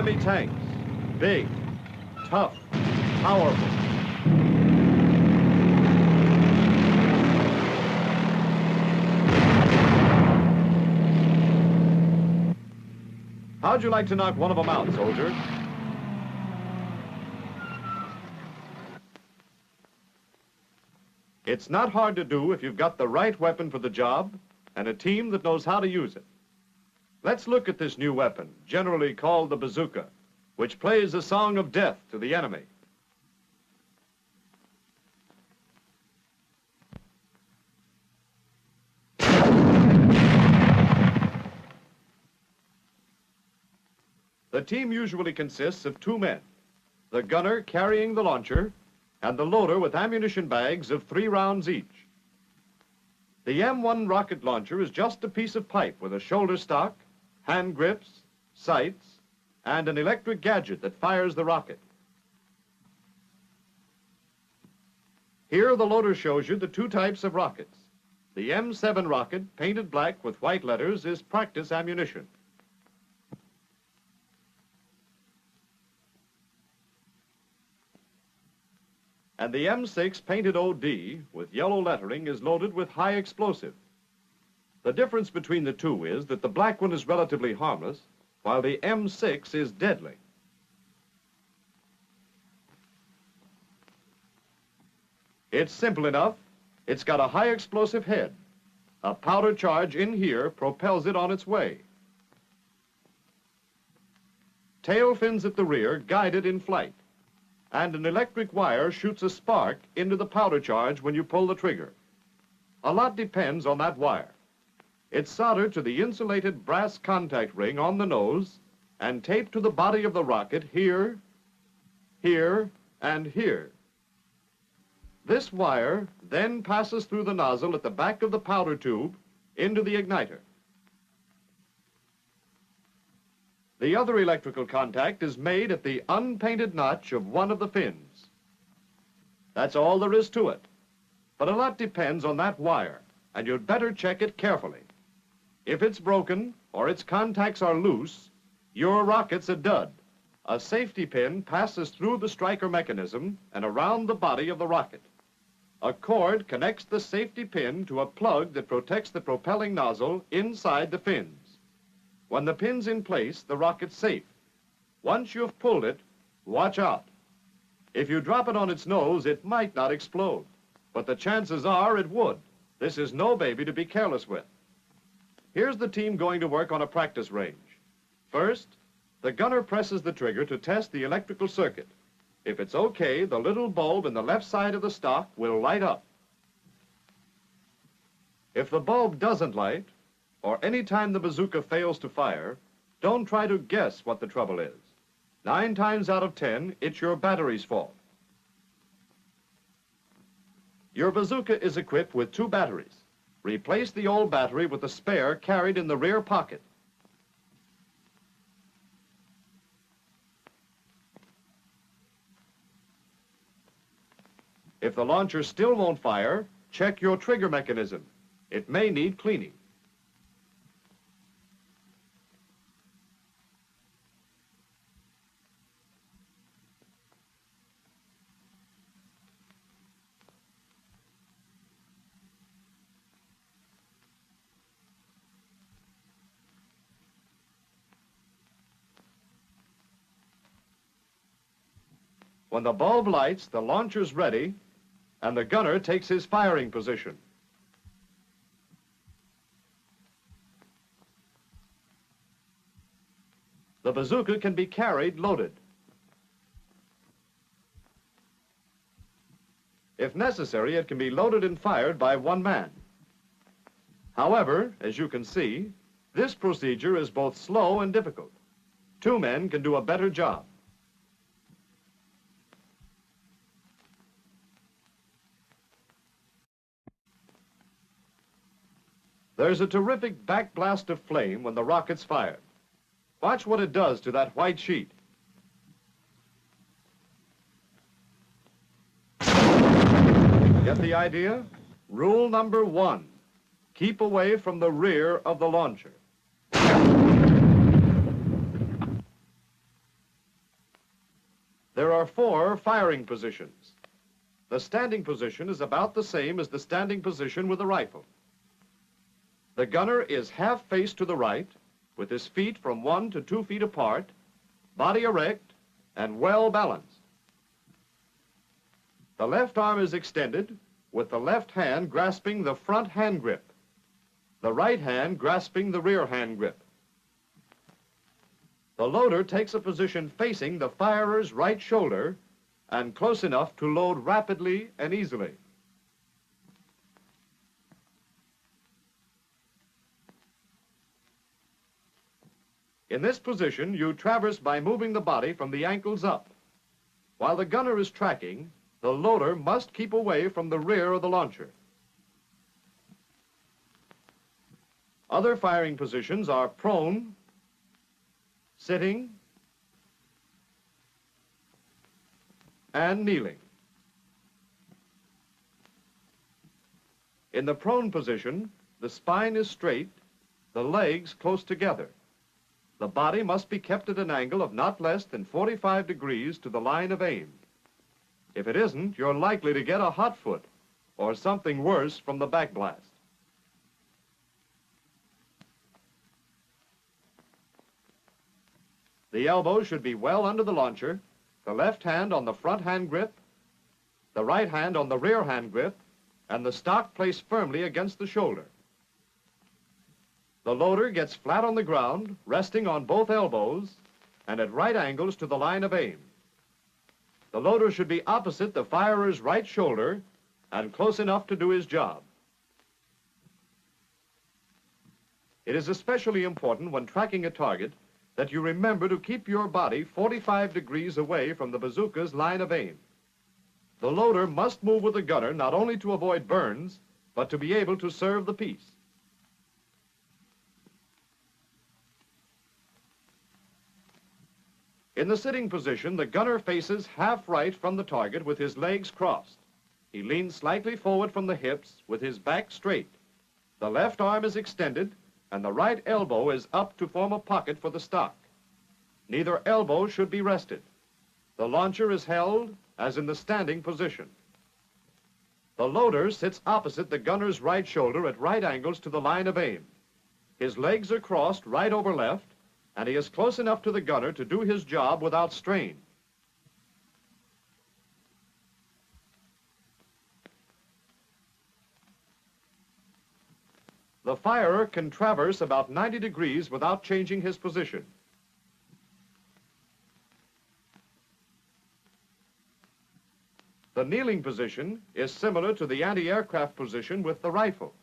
enemy tanks. Big, tough, powerful. How'd you like to knock one of them out, soldier? It's not hard to do if you've got the right weapon for the job and a team that knows how to use it. Let's look at this new weapon, generally called the bazooka, which plays a song of death to the enemy. The team usually consists of 2 men, the gunner carrying the launcher and the loader with ammunition bags of 3 rounds each. The M1 rocket launcher is just a piece of pipe with a shoulder stock, hand grips, sights, and an electric gadget that fires the rocket. Here the loader shows you the 2 types of rockets. The M7 rocket, painted black with white letters, is practice ammunition. And the M6 painted OD with yellow lettering is loaded with high explosive. The difference between the 2 is that the black one is relatively harmless, while the M6 is deadly. It's simple enough. It's got a high explosive head. A powder charge in here propels it on its way. Tail fins at the rear guide it in flight. And an electric wire shoots a spark into the powder charge when you pull the trigger. A lot depends on that wire. It's soldered to the insulated brass contact ring on the nose and taped to the body of the rocket here, here, and here. This wire then passes through the nozzle at the back of the powder tube into the igniter. The other electrical contact is made at the unpainted notch of one of the fins. That's all there is to it. But a lot depends on that wire, and you'd better check it carefully. If it's broken or its contacts are loose, your rocket's a dud. A safety pin passes through the striker mechanism and around the body of the rocket. A cord connects the safety pin to a plug that protects the propelling nozzle inside the fins. When the pin's in place, the rocket's safe. Once you've pulled it, watch out. If you drop it on its nose, it might not explode, but the chances are it would. This is no baby to be careless with. Here's the team going to work on a practice range. First, the gunner presses the trigger to test the electrical circuit. If it's okay, the little bulb in the left side of the stock will light up. If the bulb doesn't light, or any time the bazooka fails to fire, don't try to guess what the trouble is. 9 times out of 10, it's your battery's fault. Your bazooka is equipped with 2 batteries. Replace the old battery with the spare carried in the rear pocket. If the launcher still won't fire, check your trigger mechanism. It may need cleaning. When the bulb lights, the launcher's ready, and the gunner takes his firing position. The bazooka can be carried loaded. If necessary, it can be loaded and fired by 1 man. However, as you can see, this procedure is both slow and difficult. 2 men can do a better job. There's a terrific backblast of flame when the rocket's fired. Watch what it does to that white sheet. Get the idea? Rule number 1, keep away from the rear of the launcher. There are 4 firing positions. The standing position is about the same as the standing position with a rifle. The gunner is half faced to the right, with his feet from 1 to 2 feet apart, body erect, and well balanced. The left arm is extended, with the left hand grasping the front hand grip, the right hand grasping the rear hand grip. The loader takes a position facing the firer's right shoulder and close enough to load rapidly and easily. In this position, you traverse by moving the body from the ankles up. While the gunner is tracking, the loader must keep away from the rear of the launcher. Other firing positions are prone, sitting, and kneeling. In the prone position, the spine is straight, the legs close together. The body must be kept at an angle of not less than 45 degrees to the line of aim. If it isn't, you're likely to get a hot foot or something worse from the backblast. The elbow should be well under the launcher, the left hand on the front hand grip, the right hand on the rear hand grip, and the stock placed firmly against the shoulder. The loader gets flat on the ground, resting on both elbows, and at right angles to the line of aim. The loader should be opposite the firer's right shoulder and close enough to do his job. It is especially important when tracking a target that you remember to keep your body 45 degrees away from the bazooka's line of aim. The loader must move with the gunner not only to avoid burns, but to be able to serve the piece. In the sitting position, the gunner faces half right from the target with his legs crossed. He leans slightly forward from the hips with his back straight. The left arm is extended and the right elbow is up to form a pocket for the stock. Neither elbow should be rested. The launcher is held as in the standing position. The loader sits opposite the gunner's right shoulder at right angles to the line of aim. His legs are crossed right over left, and he is close enough to the gunner to do his job without strain. The firer can traverse about 90 degrees without changing his position. The kneeling position is similar to the anti-aircraft position with the rifle.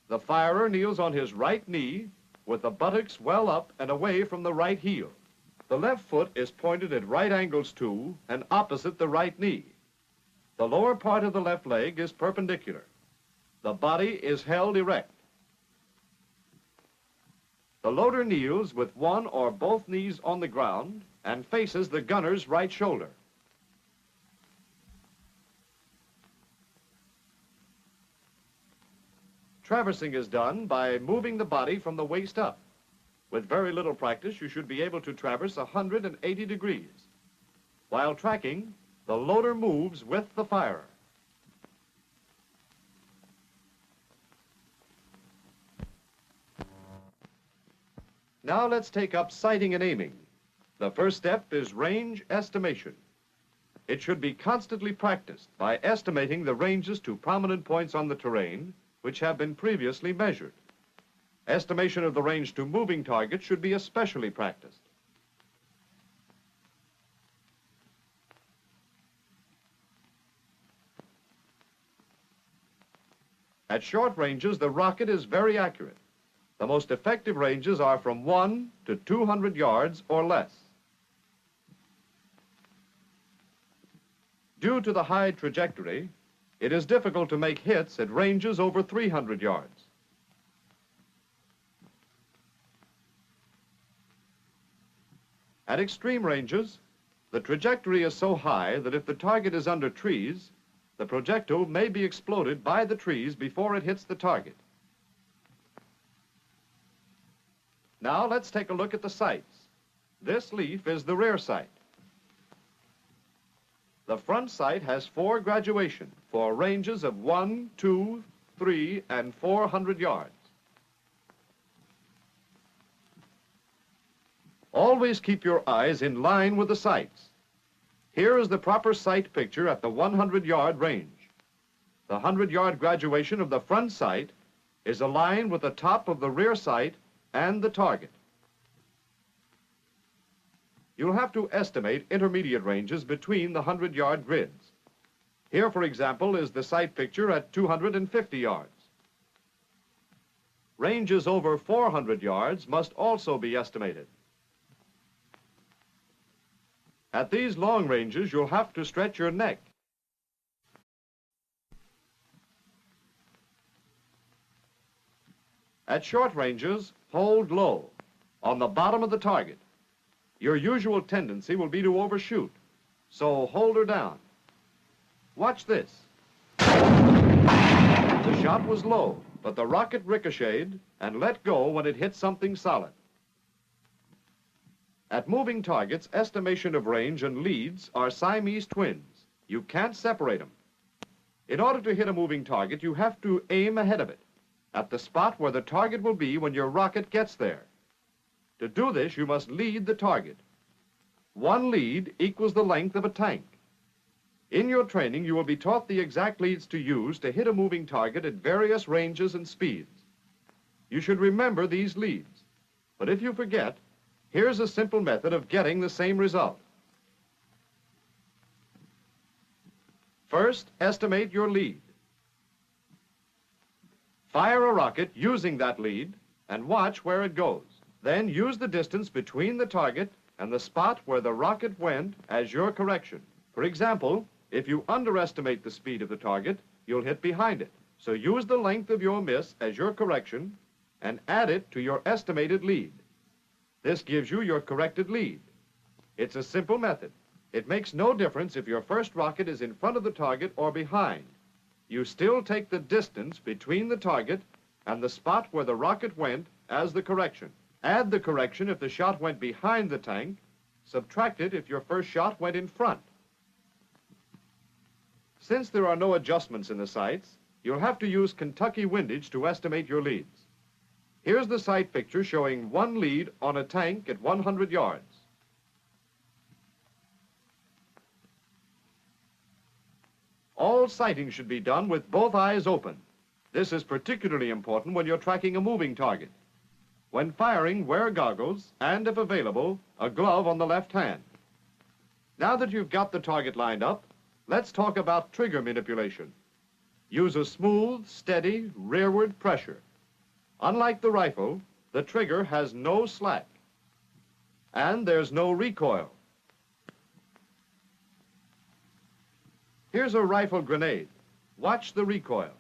The firer kneels on his right knee with the buttocks well up and away from the right heel. The left foot is pointed at right angles to and opposite the right knee. The lower part of the left leg is perpendicular. The body is held erect. The loader kneels with one or both knees on the ground and faces the gunner's right shoulder. Traversing is done by moving the body from the waist up. With very little practice, you should be able to traverse 180 degrees. While tracking, the loader moves with the firer. Now let's take up sighting and aiming. The first step is range estimation. It should be constantly practiced by estimating the ranges to prominent points on the terrain which have been previously measured. Estimation of the range to moving targets should be especially practiced. At short ranges, the rocket is very accurate. The most effective ranges are from 1 to 200 yards or less. Due to the high trajectory, it is difficult to make hits at ranges over 300 yards. At extreme ranges, the trajectory is so high that if the target is under trees, the projectile may be exploded by the trees before it hits the target. Now let's take a look at the sights. This leaf is the rear sight. The front sight has 4 graduation for ranges of 1, 2, 3, and 400 yards. Always keep your eyes in line with the sights. Here is the proper sight picture at the 100-yard range. The 100-yard graduation of the front sight is aligned with the top of the rear sight and the target. You'll have to estimate intermediate ranges between the 100-yard grids. Here, for example, is the sight picture at 250 yards. Ranges over 400 yards must also be estimated. At these long ranges, you'll have to stretch your neck. At short ranges, hold low, on the bottom of the target. Your usual tendency will be to overshoot, so hold her down. Watch this. The shot was low, but the rocket ricocheted and let go when it hit something solid. At moving targets, estimation of range and leads are Siamese twins. You can't separate them. In order to hit a moving target, you have to aim ahead of it, at the spot where the target will be when your rocket gets there. To do this, you must lead the target. 1 lead equals the length of a tank. In your training, you will be taught the exact leads to use to hit a moving target at various ranges and speeds. You should remember these leads, but if you forget, here's a simple method of getting the same result. First, estimate your lead. Fire a rocket using that lead and watch where it goes. Then use the distance between the target and the spot where the rocket went as your correction. For example, if you underestimate the speed of the target, you'll hit behind it. So use the length of your miss as your correction and add it to your estimated lead. This gives you your corrected lead. It's a simple method. It makes no difference if your first rocket is in front of the target or behind. You still take the distance between the target and the spot where the rocket went as the correction. Add the correction if the shot went behind the tank. Subtract it if your first shot went in front. Since there are no adjustments in the sights, you'll have to use Kentucky windage to estimate your leads. Here's the sight picture showing 1 lead on a tank at 100 yards. All sighting should be done with both eyes open. This is particularly important when you're tracking a moving target. When firing, wear goggles and, if available, a glove on the left hand. Now that you've got the target lined up, let's talk about trigger manipulation. Use a smooth, steady, rearward pressure. Unlike the rifle, the trigger has no slack, and there's no recoil. Here's a rifle grenade. Watch the recoil.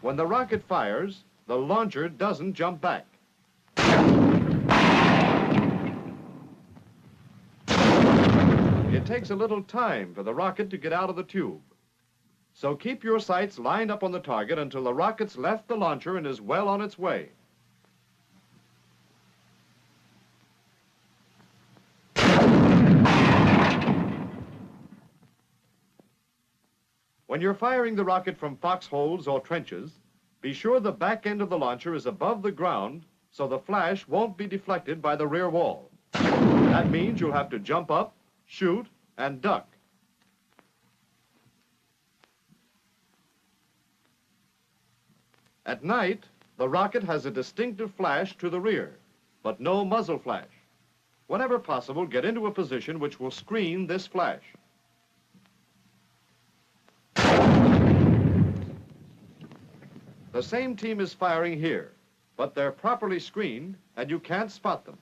When the rocket fires, the launcher doesn't jump back. It takes a little time for the rocket to get out of the tube. So keep your sights lined up on the target until the rocket's left the launcher and is well on its way. When you're firing the rocket from foxholes or trenches, be sure the back end of the launcher is above the ground so the flash won't be deflected by the rear wall. That means you'll have to jump up, shoot, and duck. At night, the rocket has a distinctive flash to the rear, but no muzzle flash. Whenever possible, get into a position which will screen this flash. The same team is firing here, but they're properly screened and you can't spot them.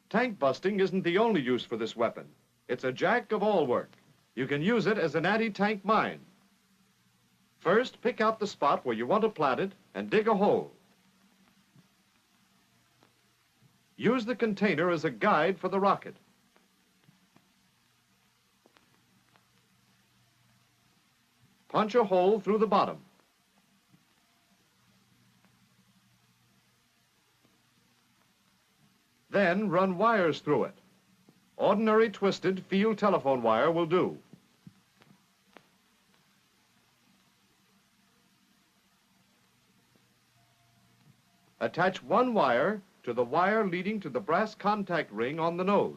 Tank busting isn't the only use for this weapon. It's a jack of all work. You can use it as an anti-tank mine. First, pick out the spot where you want to plant it and dig a hole. Use the container as a guide for the rocket. punch a hole through the bottom. Then run wires through it. Ordinary twisted field telephone wire will do. Attach one wire to the wire leading to the brass contact ring on the nose.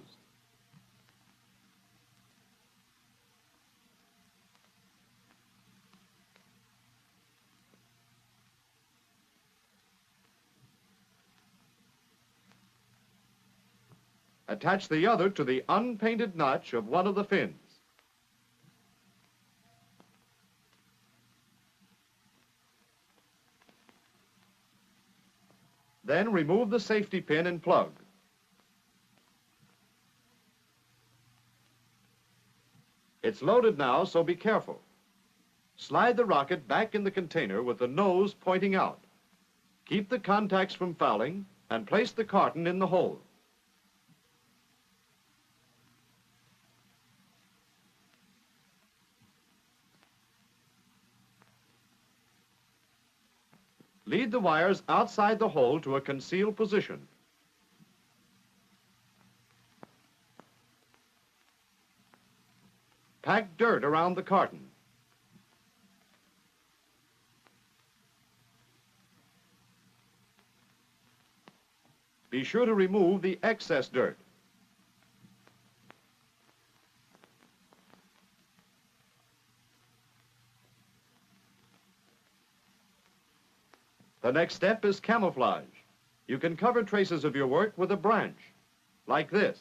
Attach the other to the unpainted notch of one of the fins. Then remove the safety pin and plug. It's loaded now, so be careful. Slide the rocket back in the container with the nose pointing out. Keep the contacts from fouling and place the carton in the hole. Lead the wires outside the hole to a concealed position. Pack dirt around the carton. Be sure to remove the excess dirt. The next step is camouflage. You can cover traces of your work with a branch, like this.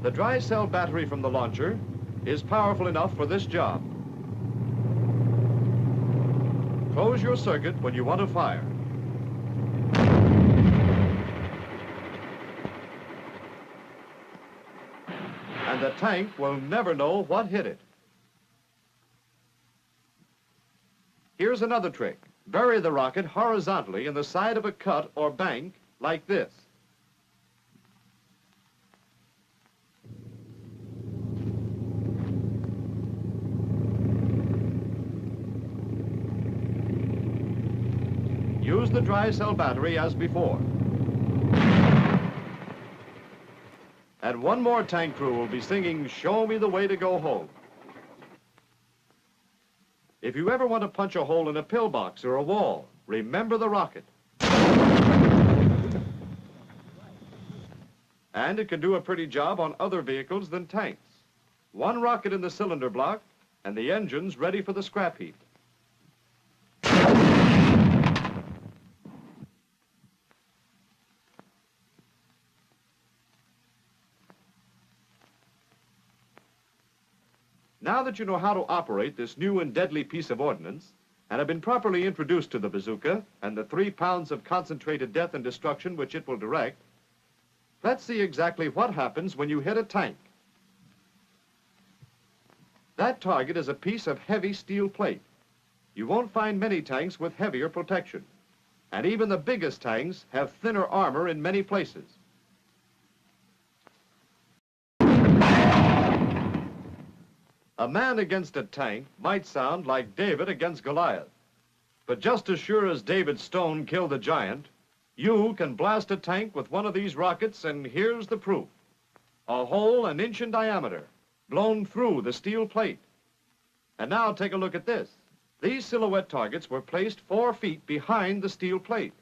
The dry cell battery from the launcher is powerful enough for this job. Close your circuit when you want to fire. And the tank will never know what hit it. Here's another trick. Bury the rocket horizontally in the side of a cut or bank like this. Use the dry cell battery as before. And one more tank crew will be singing, "Show Me the Way to Go Home." If you ever want to punch a hole in a pillbox or a wall, remember the rocket. And it can do a pretty job on other vehicles than tanks. One rocket in the cylinder block, and the engine's ready for the scrap heap. Now that you know how to operate this new and deadly piece of ordnance, and have been properly introduced to the bazooka and the 3 pounds of concentrated death and destruction which it will direct, let's see exactly what happens when you hit a tank. That target is a piece of heavy steel plate. You won't find many tanks with heavier protection, and even the biggest tanks have thinner armor in many places. A man against a tank might sound like David against Goliath. But just as sure as David's stone killed the giant, you can blast a tank with one of these rockets, and here's the proof. A hole an inch in diameter, blown through the steel plate. And now take a look at this. These silhouette targets were placed 4 feet behind the steel plate.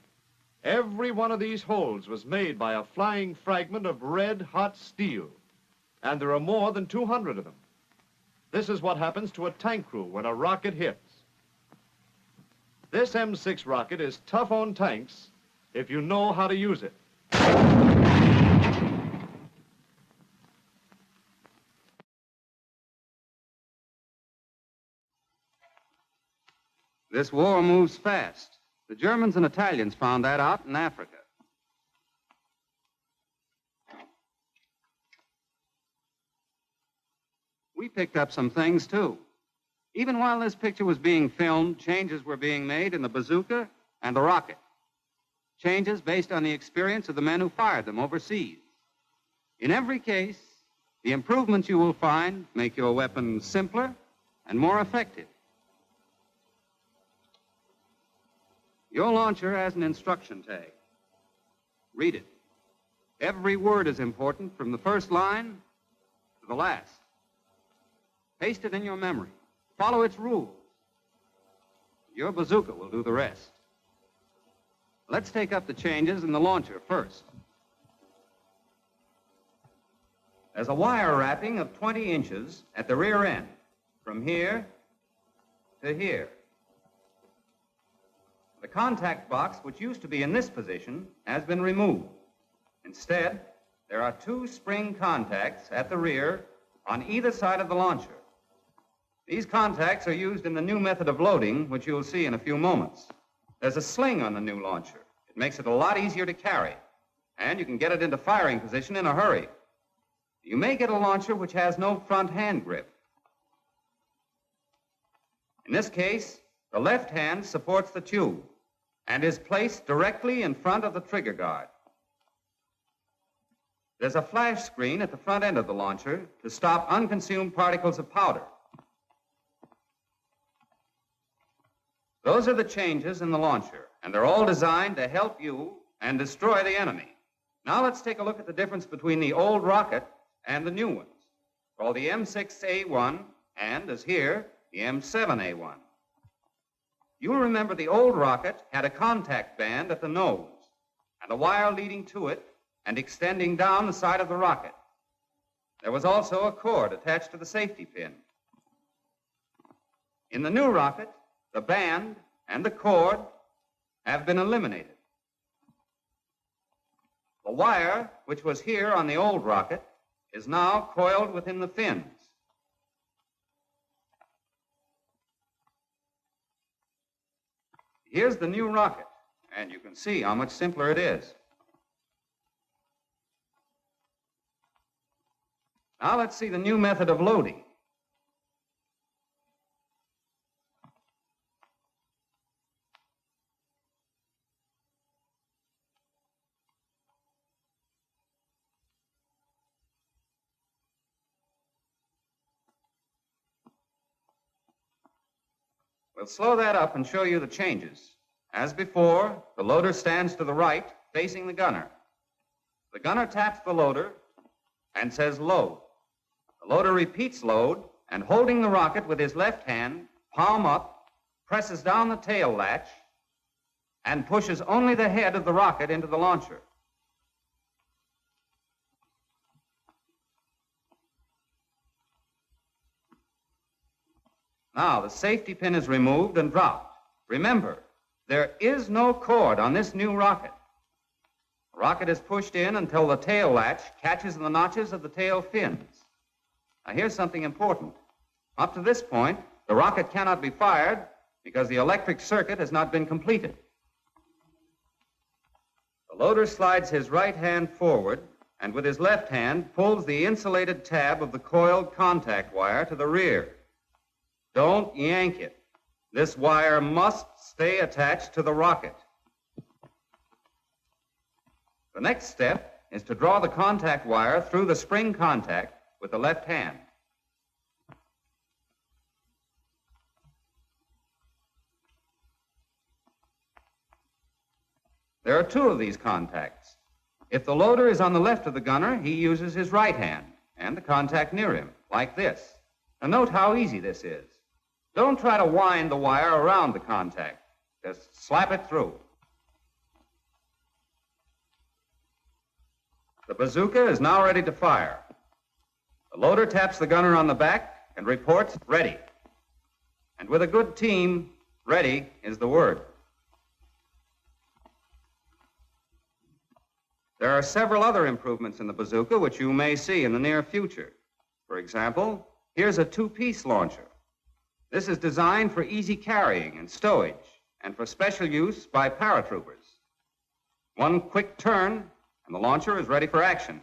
Every one of these holes was made by a flying fragment of red-hot steel. And there are more than 200 of them. This is what happens to a tank crew when a rocket hits. This M6 rocket is tough on tanks if you know how to use it. This war moves fast. The Germans and Italians found that out in Africa. We picked up some things, too. Even while this picture was being filmed, changes were being made in the bazooka and the rocket. changes based on the experience of the men who fired them overseas. In every case, the improvements you will find make your weapon simpler and more effective. Your launcher has an instruction tag. Read it. Every word is important from the first line to the last. Paste it in your memory. Follow its rules. Your bazooka will do the rest. Let's take up the changes in the launcher first. There's a wire wrapping of 20 inches at the rear end, from here to here. The contact box, which used to be in this position, has been removed. Instead, there are two spring contacts at the rear on either side of the launcher. These contacts are used in the new method of loading, which you'll see in a few moments. There's a sling on the new launcher. It makes it a lot easier to carry, and you can get it into firing position in a hurry. You may get a launcher which has no front hand grip. In this case, the left hand supports the tube and is placed directly in front of the trigger guard. There's a flash screen at the front end of the launcher to stop unconsumed particles of powder. Those are the changes in the launcher, and they're all designed to help you and destroy the enemy. Now let's take a look at the difference between the old rocket and the new ones, called the M6A1 and, as here, the M7A1. You'll remember the old rocket had a contact band at the nose and a wire leading to it and extending down the side of the rocket. There was also a cord attached to the safety pin. In the new rocket, the band and the cord have been eliminated. The wire, which was here on the old rocket, is now coiled within the fins. Here's the new rocket, and you can see how much simpler it is. Now let's see the new method of loading. We'll slow that up and show you the changes. As before, the loader stands to the right, facing the gunner. The gunner taps the loader and says load. The loader repeats load and, holding the rocket with his left hand, palm up, presses down the tail latch and pushes only the head of the rocket into the launcher. Now, the safety pin is removed and dropped. Remember, there is no cord on this new rocket. The rocket is pushed in until the tail latch catches in the notches of the tail fins. Now, here's something important. Up to this point, the rocket cannot be fired because the electric circuit has not been completed. The loader slides his right hand forward and with his left hand pulls the insulated tab of the coiled contact wire to the rear. Don't yank it. This wire must stay attached to the rocket. The next step is to draw the contact wire through the spring contact with the left hand. There are two of these contacts. If the loader is on the left of the gunner, he uses his right hand and the contact near him, like this. Now note how easy this is. Don't try to wind the wire around the contact. Just slap it through. The bazooka is now ready to fire. The loader taps the gunner on the back and reports ready. And with a good team, ready is the word. There are several other improvements in the bazooka which you may see in the near future. For example, here's a two-piece launcher. This is designed for easy carrying and stowage and for special use by paratroopers. One quick turn and the launcher is ready for action.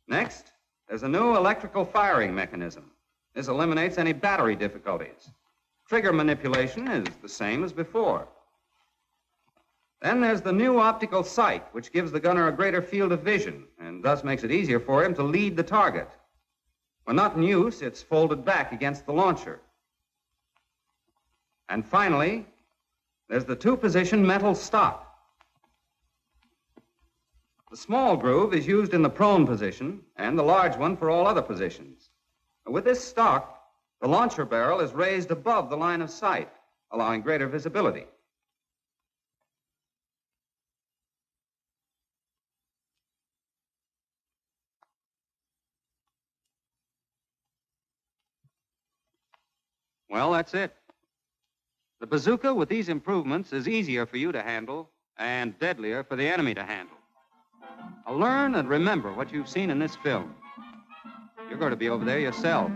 Next, there's a new electrical firing mechanism. This eliminates any battery difficulties. Trigger manipulation is the same as before. Then there's the new optical sight, which gives the gunner a greater field of vision and thus makes it easier for him to lead the target. When not in use, it's folded back against the launcher. And finally, there's the two-position metal stock. The small groove is used in the prone position and the large one for all other positions. With this stock, the launcher barrel is raised above the line of sight, allowing greater visibility. Well, that's it. The bazooka with these improvements is easier for you to handle and deadlier for the enemy to handle. Now learn and remember what you've seen in this film. You're going to be over there yourselves.